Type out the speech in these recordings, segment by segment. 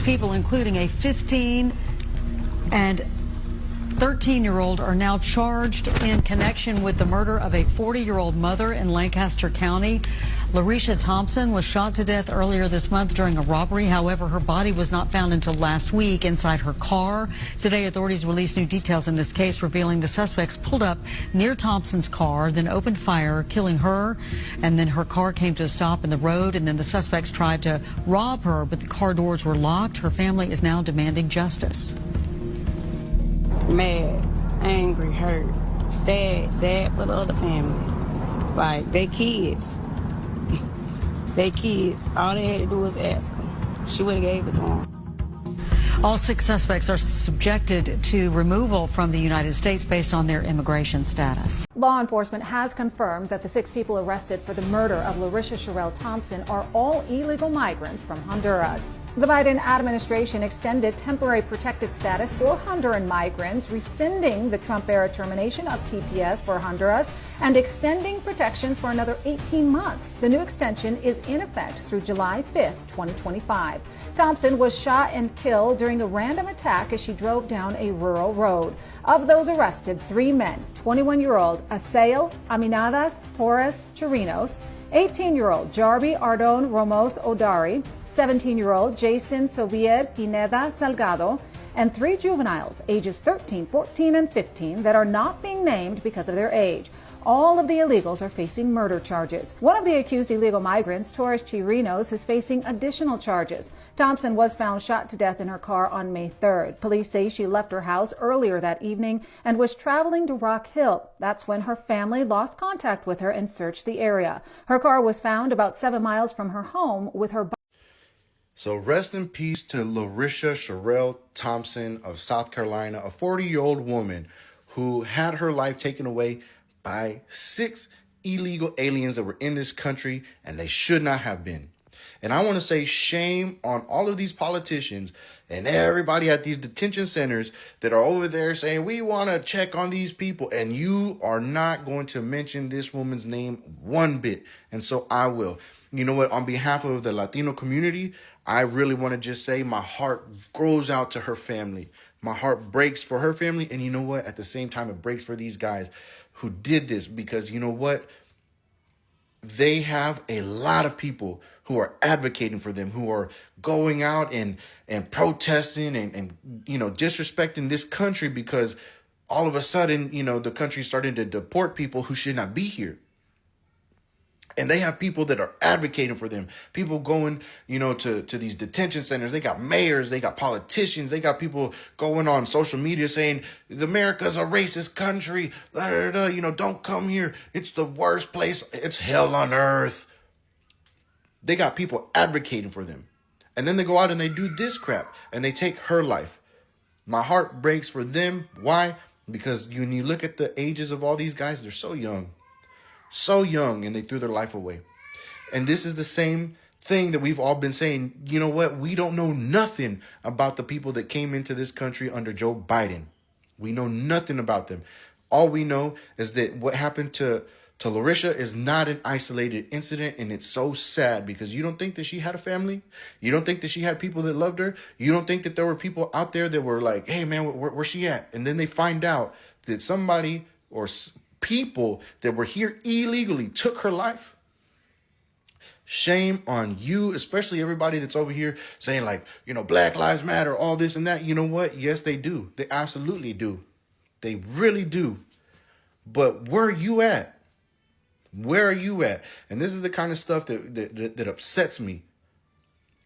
people, including a 15 and 13-year-old, are now charged in connection with the murder of a 40-year-old mother in Lancaster County. Larisa Thompson was shot to death earlier this month during a robbery. However, her body was not found until last week inside her car. Today, authorities released new details in this case, revealing the suspects pulled up near Thompson's car, then opened fire, killing her. And then her car came to a stop in the road, and then the suspects tried to rob her, but the car doors were locked. Her family is now demanding justice. Mad, angry, hurt, sad for the other family. Like, they kids. They kids. All they had to do was ask them. She would have gave it to them. All 6 suspects are subjected to removal from the United States based on their immigration status. Law enforcement has confirmed that the 6 people arrested for the murder of Larisa Sherelle Thompson are all illegal migrants from Honduras. The Biden administration extended temporary protected status for Honduran migrants, rescinding the Trump-era termination of TPS for Honduras and extending protections for another 18 months. The new extension is in effect through July 5th, 2025. Thompson was shot and killed during a random attack as she drove down a rural road. Of those arrested, 3 men, 21-year-old Asael Aminadas Torres Chirinos, 18-year-old Jarby Ardon Ramos Odari, 17-year-old Jason Soviet Pineda Salgado, and 3 juveniles, ages 13, 14, and 15, that are not being named because of their age. All of the illegals are facing murder charges. One of the accused illegal migrants, Torres Chirinos, is facing additional charges. Thompson was found shot to death in her car on May 3rd. Police say she left her house earlier that evening and was traveling to Rock Hill. That's when her family lost contact with her and searched the area. Her car was found about 7 miles from her home with her. So rest in peace to Larisa Sherelle Thompson of South Carolina, a 40-year-old woman who had her life taken away by 6 illegal aliens that were in this country, and they should not have been. And I want to say shame on all of these politicians and everybody at these detention centers that are over there saying, we want to check on these people. And you are not going to mention this woman's name one bit. And so I will. You know what? On behalf of the Latino community, I really want to just say my heart goes out to her family. My heart breaks for her family. And you know what? At the same time, it breaks for these guys who did this, because you know what? They have a lot of people who are advocating for them, who are going out and protesting and you know, disrespecting this country, because all of a sudden, you know, the country's starting to deport people who should not be here. And they have people that are advocating for them. People going, you know, to these detention centers. They got mayors, they got politicians, they got people going on social media saying, America's a racist country. You know, don't come here. It's the worst place. It's hell on earth. They got people advocating for them. And then they go out and they do this crap and they take her life. My heart breaks for them. Why? Because when you look at the ages of all these guys, they're so young. So young, and they threw their life away. And this is the same thing that we've all been saying. You know what? We don't know nothing about the people that came into this country under Joe Biden. We know nothing about them. All we know is that what happened to Larisa is not an isolated incident, and it's so sad, because you don't think that she had a family? You don't think that she had people that loved her? You don't think that there were people out there that were like, hey man, where's she at? And then they find out that somebody or people that were here illegally took her life. Shame on you, especially everybody that's over here saying, like, you know, Black Lives Matter, all this and that. You know what? Yes, they do. They absolutely do. They really do. But where are you at? Where are you at? And this is the kind of stuff that upsets me.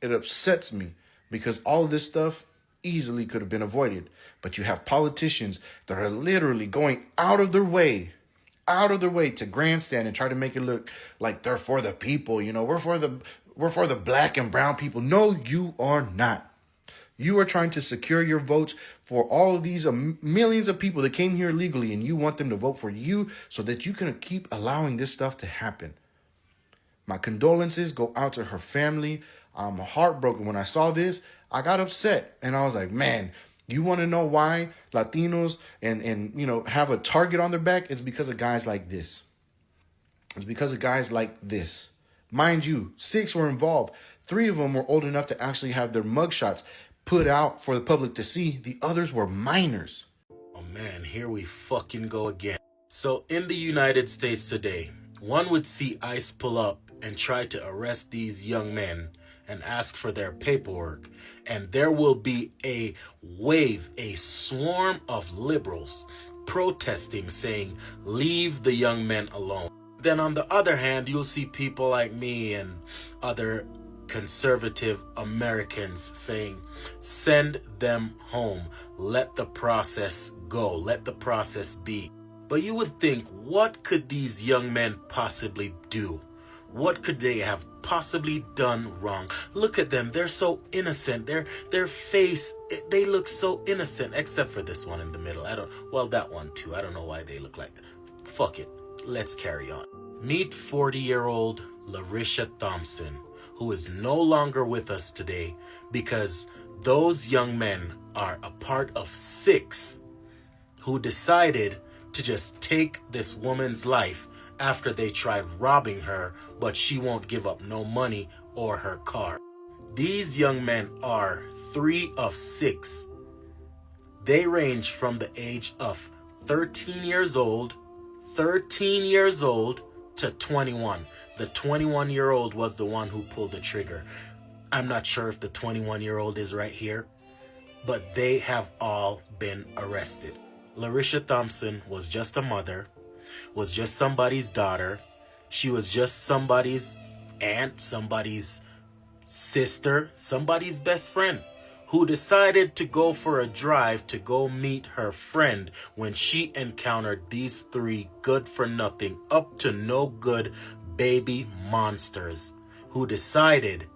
It upsets me, because all of this stuff easily could have been avoided. But you have politicians that are literally going out of their way to grandstand and try to make it look like they're for the people. You know, we're for the black and brown people. No, you are not. You are trying to secure your votes for all of these millions of people that came here illegally, and you want them to vote for you so that you can keep allowing this stuff to happen. My condolences go out to her family. I'm heartbroken. When I saw this, I got upset, and I was like, man, you want to know why Latinos and you know, have a target on their back? It's because of guys like this. It's because of guys like this. Mind you, 6 were involved. 3 of them were old enough to actually have their mugshots put out for the public to see. The others were minors. Oh man, here we fucking go again. So in the United States today, one would see ICE pull up and try to arrest these young men and ask for their paperwork. And there will be a wave, a swarm of liberals protesting, saying, leave the young men alone. Then on the other hand, you'll see people like me and other conservative Americans saying, send them home. Let the process go. Let the process be. But you would think, what could these young men possibly do? What could they have possibly done wrong? Look at them. They're so innocent. Their face, they look so innocent, except for this one in the middle. That one too. I don't know why they look like that. Fuck it. Let's carry on. Meet 40-year-old Larisa Thompson, who is no longer with us today because those young men are a part of 6 who decided to just take this woman's life after they tried robbing her, but she won't give up no money or her car. These young men are 3 of 6. They range from the age of 13 years old to 21. The 21-year-old was the one who pulled the trigger. I'm not sure if the 21-year-old is right here, but they have all been arrested. Larisa Thompson was just a mother, was just somebody's daughter. She was just somebody's aunt, somebody's sister, somebody's best friend, who decided to go for a drive to go meet her friend when she encountered these 3 good-for-nothing, up-to-no-good baby monsters who decided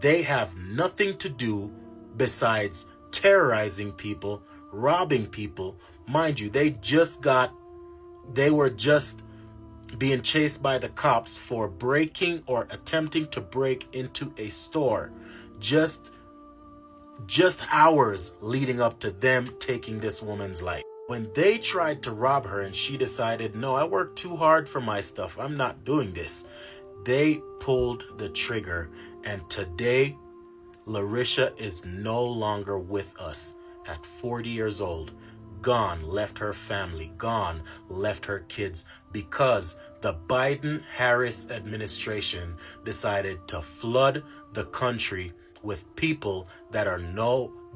they have nothing to do besides terrorizing people, robbing people. Mind you, they were just being chased by the cops for breaking or attempting to break into a store. Just hours leading up to them taking this woman's life. When they tried to rob her and she decided, no, I worked too hard for my stuff, I'm not doing this, they pulled the trigger. And today, Larisa is no longer with us at 40 years old. Gone, left her family, gone, left her kids, because the Biden-Harris administration decided to flood the country with people that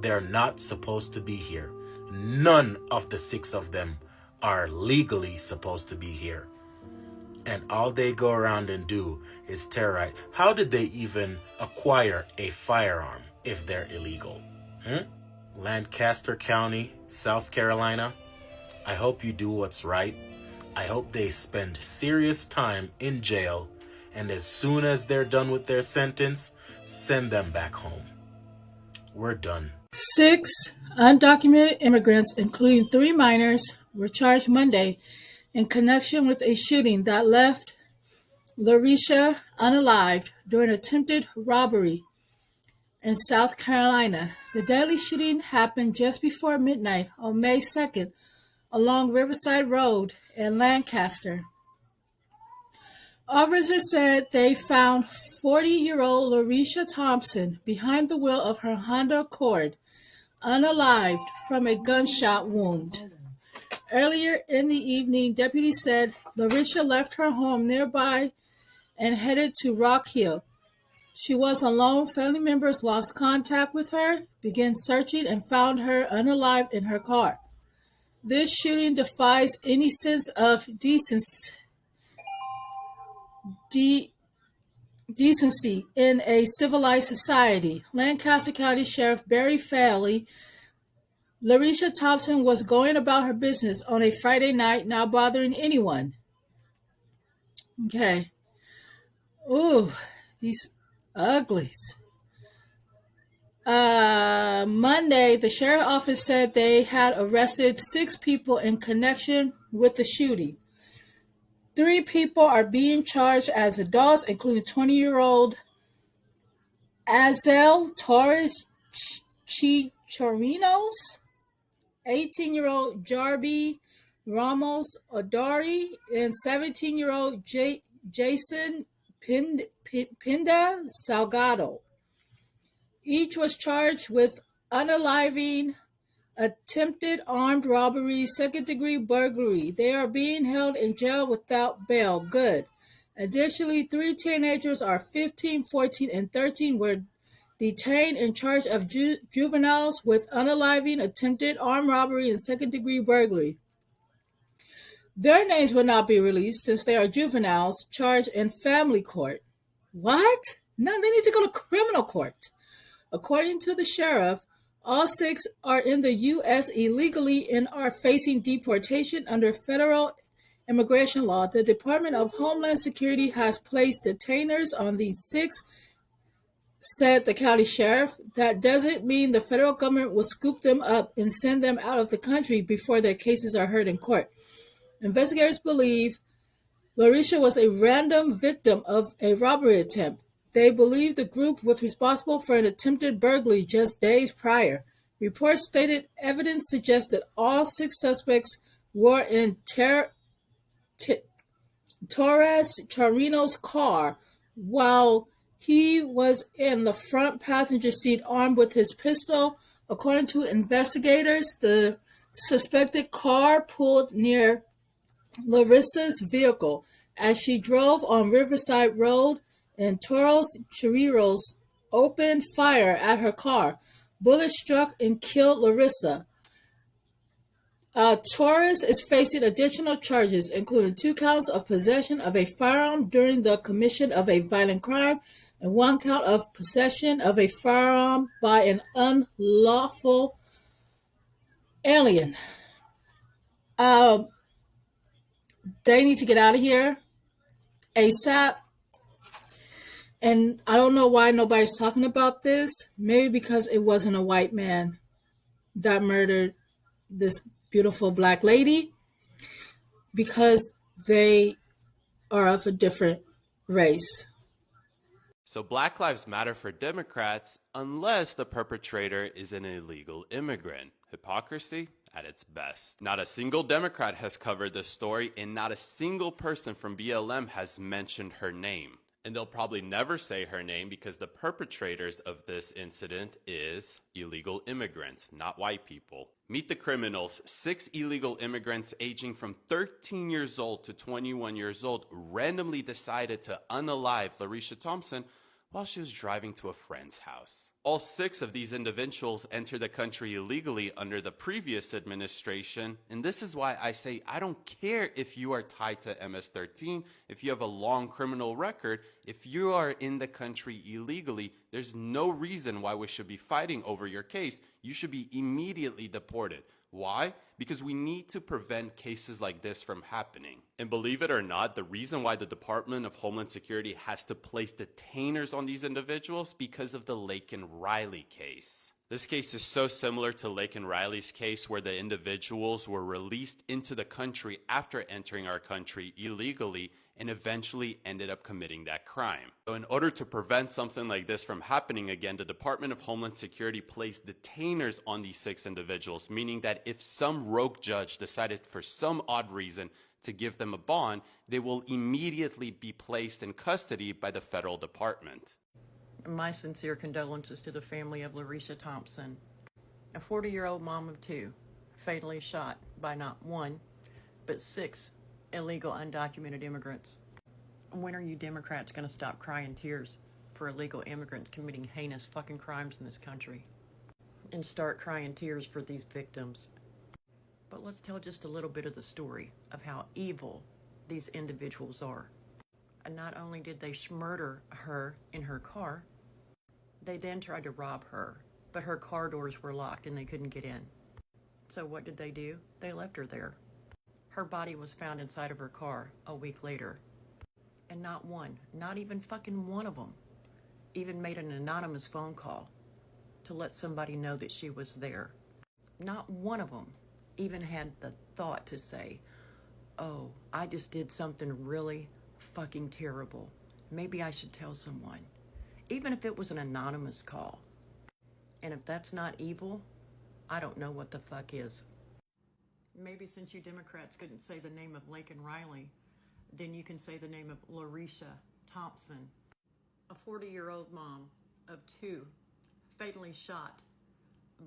they're not supposed to be here. None of the 6 of them are legally supposed to be here. And all they go around and do is terrorize. How did they even acquire a firearm if they're illegal? Lancaster County, South Carolina, I hope you do what's right. I hope they spend serious time in jail, and as soon as they're done with their sentence, send them back home. We're done. 6 undocumented immigrants, including 3 minors, were charged Monday in connection with a shooting that left Larisa unalived during attempted robbery in South Carolina. The deadly shooting happened just before midnight on May 2nd along Riverside Road in Lancaster. Officers said they found 40-year-old Larisa Thompson behind the wheel of her Honda Accord, unalived from a gunshot wound. Earlier in the evening, deputies said Larisa left her home nearby and headed to Rock Hill. She was alone. Family members lost contact with her, began searching, and found her unalived in her car. This shooting defies any sense of decency in a civilized society. Lancaster County Sheriff Barry Faley. Larisa Thompson was going about her business on a Friday night, not bothering anyone. Okay. Ooh, these uglies. Monday, the sheriff's office said they had arrested 6 people in connection with the shooting. 3 people are being charged as adults, including 20-year-old Azel Torres Chicharinos, 18-year-old Jarby Ramos Odari, and 17-year-old Jason Pinda Salgado. Each was charged with unaliving, attempted armed robbery, second-degree burglary. They are being held in jail without bail. Good. Additionally, 3 teenagers are 15, 14, and 13 were detained in charge of juveniles with unaliving, attempted armed robbery, and second-degree burglary. Their names will not be released since they are juveniles charged in family court. What? No, they need to go to criminal court. According to the sheriff, all 6 are in the U.S. illegally and are facing deportation under federal immigration law. The Department of Homeland Security has placed detainers on these 6, said the county sheriff. That doesn't mean the federal government will scoop them up and send them out of the country before their cases are heard in court. Investigators believe Larisa was a random victim of a robbery attempt. They believe the group was responsible for an attempted burglary just days prior. Reports stated evidence suggested all 6 suspects were in Torres Charino's car while he was in the front passenger seat armed with his pistol. According to investigators, the suspected car pulled near Larisa's vehicle as she drove on Riverside Road, and Torres Chirinos opened fire at her car. Bullets struck and killed Larisa. Torres is facing additional charges, including 2 counts of possession of a firearm during the commission of a violent crime and 1 count of possession of a firearm by an unlawful alien. They need to get out of here ASAP. And I don't know why nobody's talking about this. Maybe because it wasn't a white man that murdered this beautiful black lady, because they are of a different race. So Black Lives Matter for Democrats unless the perpetrator is an illegal immigrant. Hypocrisy at its best. Not a single Democrat has covered this story, and not a single person from BLM has mentioned her name. And they'll probably never say her name because the perpetrators of this incident is illegal immigrants, not white people. Meet the criminals. 6 illegal immigrants aging from 13 years old to 21 years old randomly decided to unalive Larisa Thompson while she was driving to a friend's house. All 6 of these individuals entered the country illegally under the previous administration, and this is why I say I don't care if you are tied to MS-13, if you have a long criminal record, if you are in the country illegally, there's no reason why we should be fighting over your case. You should be immediately deported. Why? Because we need to prevent cases like this from happening. And believe it or not, the reason why the Department of Homeland Security has to place detainers on these individuals because of the Lake and Riley case. This case is so similar to Lake and Riley's case, where the individuals were released into the country after entering our country illegally and eventually ended up committing that crime. So in order to prevent something like this from happening again, the Department of Homeland Security placed detainers on these 6 individuals, meaning that if some rogue judge decided for some odd reason to give them a bond, they will immediately be placed in custody by the federal department. My sincere condolences to the family of Larisa Thompson, a 40-year-old mom of 2, fatally shot by not 1, but 6 illegal undocumented immigrants. When are you Democrats going to stop crying tears for illegal immigrants committing heinous fucking crimes in this country and start crying tears for these victims? But let's tell just a little bit of the story of how evil these individuals are. And not only did they murder her in her car, they then tried to rob her, but her car doors were locked and they couldn't get in. So what did they do? They left her there. Her body was found inside of her car a week later. And not one, not even fucking one of them, even made an anonymous phone call to let somebody know that she was there. Not one of them even had the thought to say, oh, I just did something really fucking terrible. Maybe I should tell someone. Even if it was an anonymous call. And if that's not evil, I don't know what the fuck is. Maybe since you Democrats couldn't say the name of Lake and Riley, then you can say the name of Larisa Thompson, a 40-year-old mom of 2, fatally shot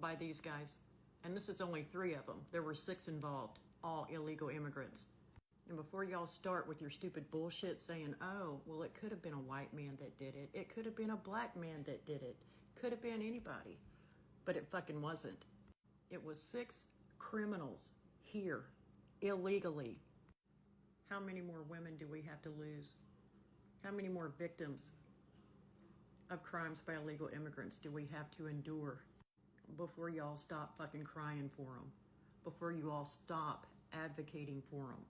by these guys. And this is only 3 of them. There were 6 involved, all illegal immigrants. And before y'all start with your stupid bullshit saying, oh, well, it could have been a white man that did it. It could have been a black man that did it. Could have been anybody. But it fucking wasn't. It was 6 criminals here, illegally. How many more women do we have to lose? How many more victims of crimes by illegal immigrants do we have to endure before y'all stop fucking crying for them? Before you all stop advocating for them?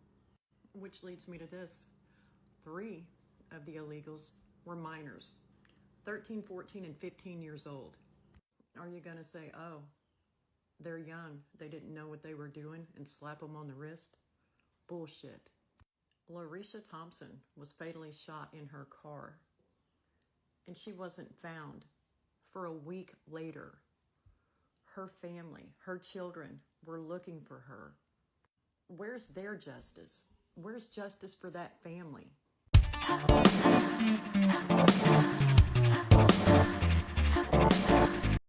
Which leads me to this. 3 of the illegals were minors, 13, 14, and 15 years old. Are you going to say, oh, they're young, they didn't know what they were doing, and slap them on the wrist? Bullshit. Larisa Thompson was fatally shot in her car, and she wasn't found for a week later. Her family, her children were looking for her. Where's their justice? Where's justice for that family?